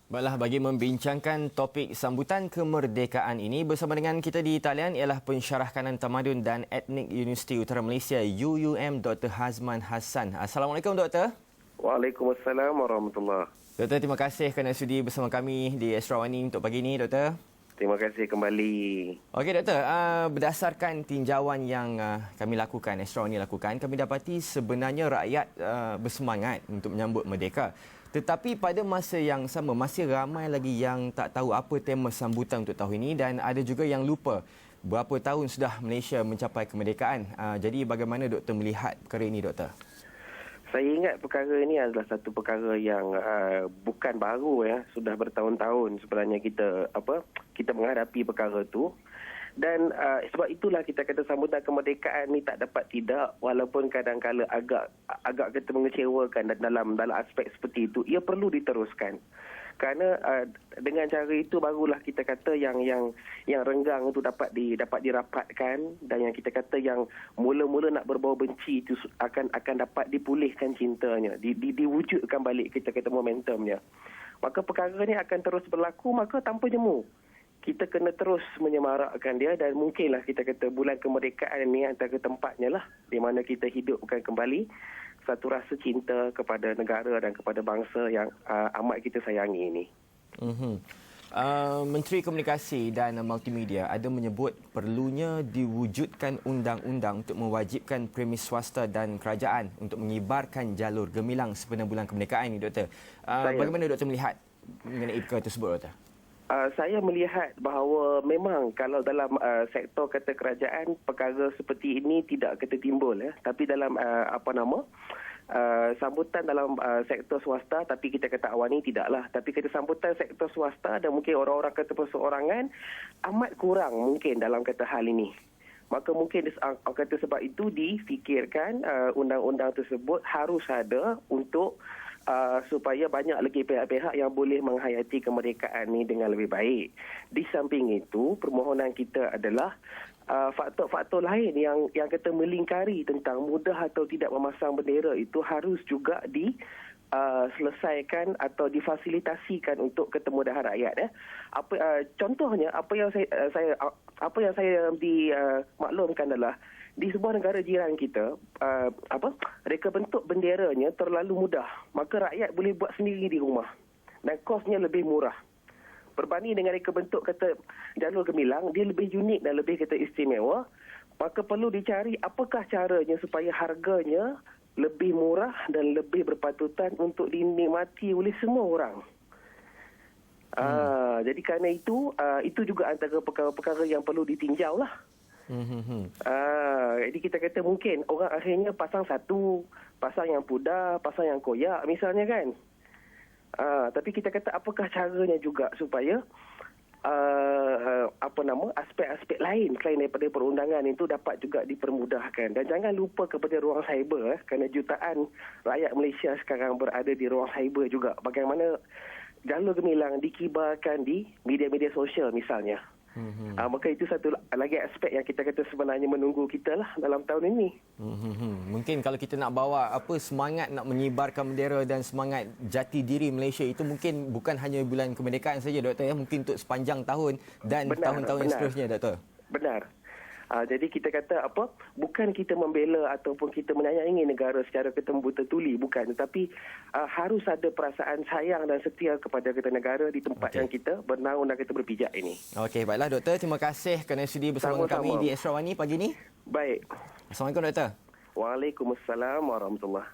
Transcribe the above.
Baiklah, bagi membincangkan topik sambutan kemerdekaan ini bersama dengan kita di talian ialah Pensyarah Kanan Tamadun dan Etnik Universiti Utara Malaysia UUM Dr. Hazman Hassan. Assalamualaikum Doktor. Waalaikumsalam warahmatullahi. Doktor, terima kasih kerana sudi bersama kami di Astrawani untuk pagi ini Doktor. Terima kasih kembali. Okey Doktor, berdasarkan tinjauan yang kami lakukan, Astrawani lakukan, kami dapati sebenarnya rakyat bersemangat untuk menyambut merdeka. Tetapi pada masa yang sama, masih ramai lagi yang tak tahu apa tema sambutan untuk tahun ini dan ada juga yang lupa berapa tahun sudah Malaysia mencapai kemerdekaan. Jadi bagaimana Doktor melihat perkara ini Doktor? Saya ingat perkara ini adalah satu perkara yang bukan baru ya, sudah bertahun-tahun sebenarnya kita menghadapi perkara itu. Dan sebab itulah kita kata sambutan kemerdekaan ni tak dapat tidak, walaupun kadang-kala agak kita mengecewakan dalam aspek seperti itu, ia perlu diteruskan. Kerana dengan cara itu barulah kita kata yang renggang itu dapat dirapatkan, dan yang kita kata yang mula-mula nak berbau benci itu akan dapat dipulihkan cintanya, diwujudkan balik kita kata momentumnya. Maka perkara ni akan terus berlaku, maka tanpa jemu. Kita kena terus menyemarakkan dia, dan mungkinlah kita kata bulan kemerdekaan ni antara tempatnya lah di mana kita hidupkan kembali satu rasa cinta kepada negara dan kepada bangsa yang amat kita sayangi ini. Menteri Komunikasi dan Multimedia ada menyebut perlunya diwujudkan undang-undang untuk mewajibkan premis swasta dan kerajaan untuk mengibarkan jalur gemilang sepenuh bulan kemerdekaan ini Doktor. Bagaimana Doktor melihat mengenai perkara tersebut Doktor? Saya melihat bahawa memang kalau dalam sektor kata kerajaan perkara seperti ini tidak kata timbul ya, tapi dalam sambutan dalam sektor swasta, tapi kita kata awal ni tidaklah, tapi kita sambutan sektor swasta dan mungkin orang-orang kata perseorangan amat kurang mungkin dalam kata hal ini. Maka mungkin kata sebab itu difikirkan undang-undang tersebut harus ada untuk supaya banyak lagi pihak-pihak yang boleh menghayati kemerdekaan ini dengan lebih baik. Di samping itu, permohonan kita adalah faktor-faktor lain yang kita melingkari tentang mudah atau tidak memasang bendera itu harus juga selesaikan atau difasilitasikan untuk kemudahan rakyat. Contohnya apa yang saya dimaklumkan adalah di sebuah negara jiran kita, reka bentuk benderanya terlalu mudah. Maka rakyat boleh buat sendiri di rumah. Dan kosnya lebih murah. Berbanding dengan reka bentuk kata jalur gemilang, dia lebih unik dan lebih kata istimewa. Maka perlu dicari apakah caranya supaya harganya lebih murah dan lebih berpatutan untuk dinikmati oleh semua orang. Jadi kerana itu juga antara perkara-perkara yang perlu ditinjau lah. Jadi kita kata mungkin orang akhirnya pasang satu, pasang yang pudar, pasang yang koyak misalnya kan. Tapi kita kata apakah caranya juga supaya aspek-aspek lain selain daripada perundangan itu dapat juga dipermudahkan. Dan jangan lupa kepada ruang cyber kerana jutaan rakyat Malaysia sekarang berada di ruang cyber juga. Bagaimana jalur gemilang dikibarkan di media-media sosial misalnya. Maka itu satu lagi aspek yang kita kata sebenarnya menunggu kita lah dalam tahun ini. Mungkin kalau kita nak bawa semangat nak mengibarkan bendera dan semangat jati diri Malaysia itu mungkin bukan hanya bulan kemerdekaan saja Doktor ya, mungkin untuk sepanjang tahun dan tahun-tahun yang seterusnya Doktor. Benar. Jadi kita kata bukan kita membela ataupun kita menyayangi negara secara ketemu tertuli, bukan, tetapi harus ada perasaan sayang dan setia kepada kita negara di tempat yang kita bernaung dan kita berpijak ini. Okey, baiklah Doktor, terima kasih kerana sudi bersama kami di Astrawani pagi ini. Baik. Assalamualaikum Doktor. Waalaikumsalam warahmatullahi.